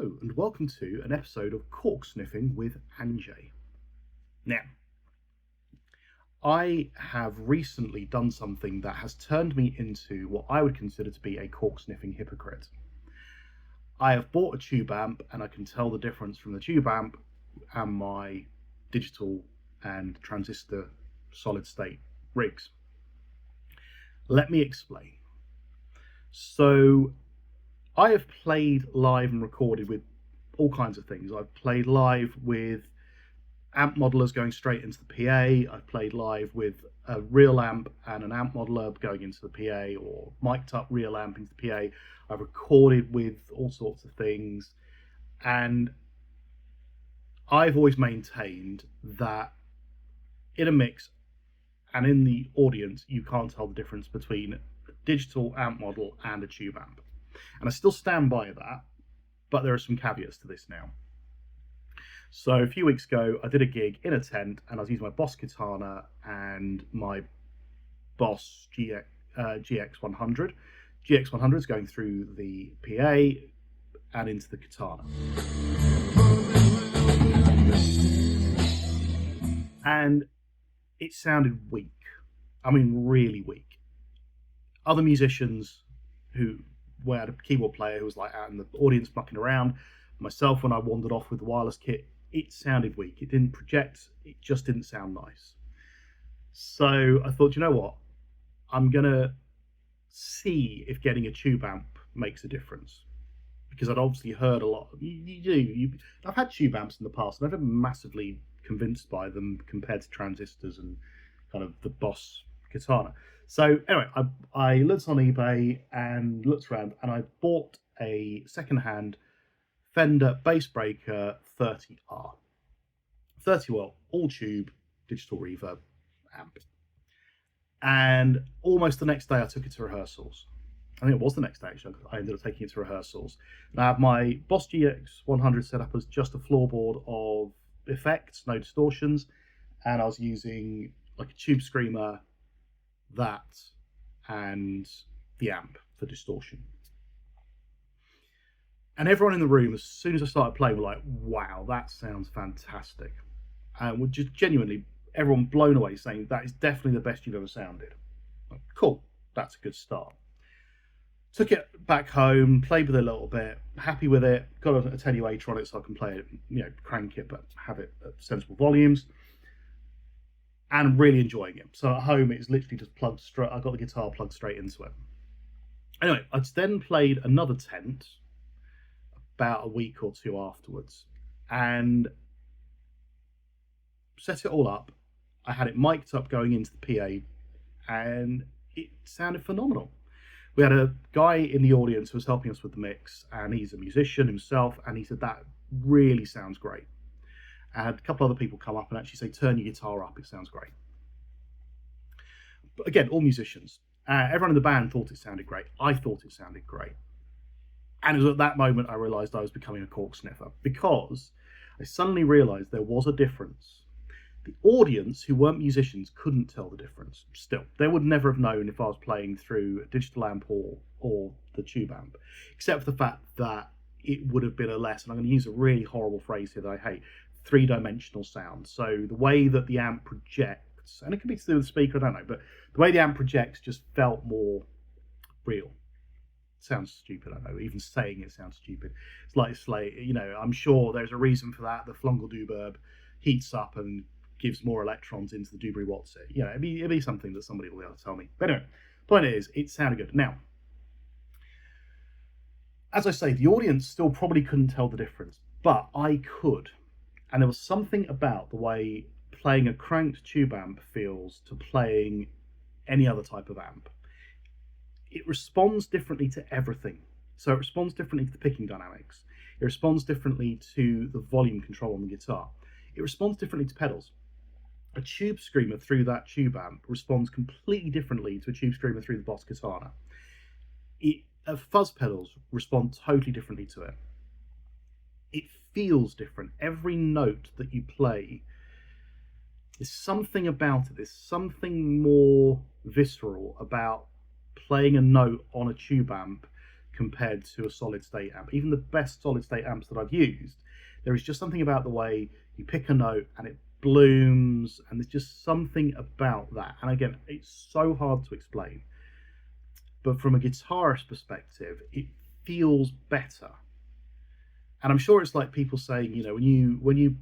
Hello and welcome to an episode of Cork Sniffing with Anjay. Now, I have recently done something that has turned me into what I would consider to be a cork sniffing hypocrite. I have bought a tube amp and I can tell the difference from the tube amp and my digital and transistor solid state rigs. Let me explain. So, I have played live and recorded with all kinds of things. I've played live with amp modelers going straight into the PA. I've played live with a real amp and an amp modeler going into the PA, or mic'd up real amp into the PA. I've recorded with all sorts of things. And I've always maintained that in a mix and in the audience, you can't tell the difference between a digital amp model and a tube amp. And I still stand by that, but there are some caveats to this now. So a few weeks ago, I did a gig in a tent, and I was using my Boss Katana and my Boss GX100. GX100 is going through the PA and into the Katana. And it sounded weak. I mean, really weak. Other musicians we had a keyboard player who was like out in the audience mucking around. Myself, when I wandered off with the wireless kit, it sounded weak. It didn't project. It just didn't sound nice. So I thought, you know what? I'm going to see if getting a tube amp makes a difference. Because I'd obviously heard a lot. I've had tube amps in the past, and I've been massively convinced by them compared to transistors and kind of the Boss Katana. So anyway, I looked on eBay and looked around, and I bought a second-hand Fender Bassbreaker 30R. 30 watt, all tube, digital reverb amp. And almost the next day I took it to rehearsals. I think it was the next day actually. I ended up taking it to rehearsals. And I had my Boss GX100 set up as just a floorboard of effects, no distortions. And I was using like a tube screamer, that, and the amp for distortion. And everyone in the room, as soon as I started playing, were like, wow, that sounds fantastic. And we're just genuinely, everyone blown away, saying that is definitely the best you've ever sounded. Like, cool, that's a good start. Took it back home, played with it a little bit, happy with it, got an attenuator on it so I can play it, crank it, but have it at sensible volumes. And I'm really enjoying it. So at home, it's literally just plugged straight. I got the guitar plugged straight into it. Anyway, I then played another tent about a week or two afterwards, and set it all up. I had it mic'd up going into the PA, and it sounded phenomenal. We had a guy in the audience who was helping us with the mix, and he's a musician himself, and he said that really sounds great. I had a couple other people come up and actually say, turn your guitar up, it sounds great. But again, all musicians. Everyone in the band thought it sounded great. I thought it sounded great. And it was at that moment I realised I was becoming a cork sniffer, because I suddenly realised there was a difference. The audience, who weren't musicians, couldn't tell the difference. Still, they would never have known if I was playing through a digital amp or the tube amp, except for the fact that it would have been a less, and I'm going to use a really horrible phrase here that I hate, three-dimensional sound. So the way that the amp projects, and it could be to do with the speaker, I don't know, but the way the amp projects just felt more real. Sounds stupid, I know. Even saying it sounds stupid. It's like, I'm sure there's a reason for that. The Flungelduberb heats up and gives more electrons into the Dubry Watts. It'd be something that somebody will be able to tell me. But anyway, point is, it sounded good. Now, as I say, the audience still probably couldn't tell the difference, but I could. And there was something about the way playing a cranked tube amp feels to playing any other type of amp. It responds differently to everything. So it responds differently to the picking dynamics. It responds differently to the volume control on the guitar. It responds differently to pedals. A tube screamer through that tube amp responds completely differently to a tube screamer through the Boss Katana. Fuzz pedals respond totally differently to it. It feels different. Every note that you play, there's something about it. There's something more visceral about playing a note on a tube amp compared to a solid state amp. Even the best solid state amps that I've used, there is just something about the way you pick a note and it blooms, and there's just something about that. And again, it's so hard to explain, but from a guitarist perspective, it feels better. And I'm sure it's like people saying, when you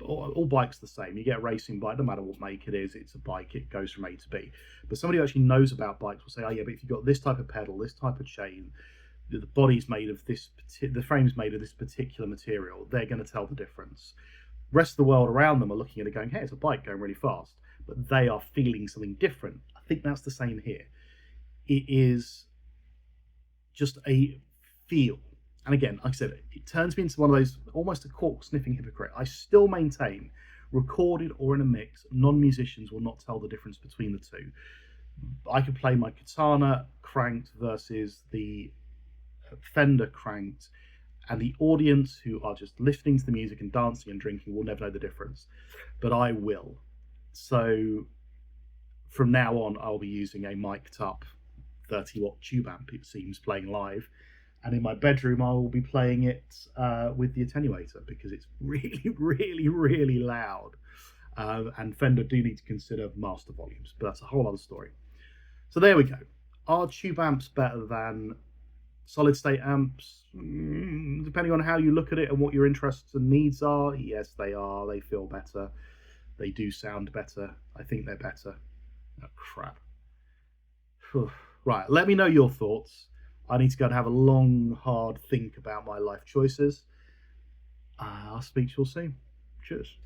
all bikes the same. You get a racing bike, no matter what make it is, it's a bike, it goes from A to B. But somebody who actually knows about bikes will say, oh yeah, but if you've got this type of pedal, this type of chain, the body's made of this, the frame's made of this particular material, they're going to tell the difference. Rest of the world around them are looking at it going, hey, it's a bike going really fast, but they are feeling something different. I think that's the same here. It is just a feel. And again, like I said, it turns me into one of those, almost a cork sniffing hypocrite. I still maintain, recorded or in a mix, non-musicians will not tell the difference between the two. I could play my Katana cranked versus the Fender cranked, and the audience who are just listening to the music and dancing and drinking will never know the difference. But I will. So from now on, I'll be using a mic'd up 30-watt tube amp, it seems, playing live. And in my bedroom, I will be playing it with the attenuator because it's really, really, really loud. And Fender do need to consider master volumes, but that's a whole other story. So there we go. Are tube amps better than solid state amps? Depending on how you look at it and what your interests and needs are, yes, they are. They feel better. They do sound better. I think they're better. Oh, crap. Right, let me know your thoughts. I need to go and have a long, hard think about my life choices. I'll speak to you all soon. Cheers.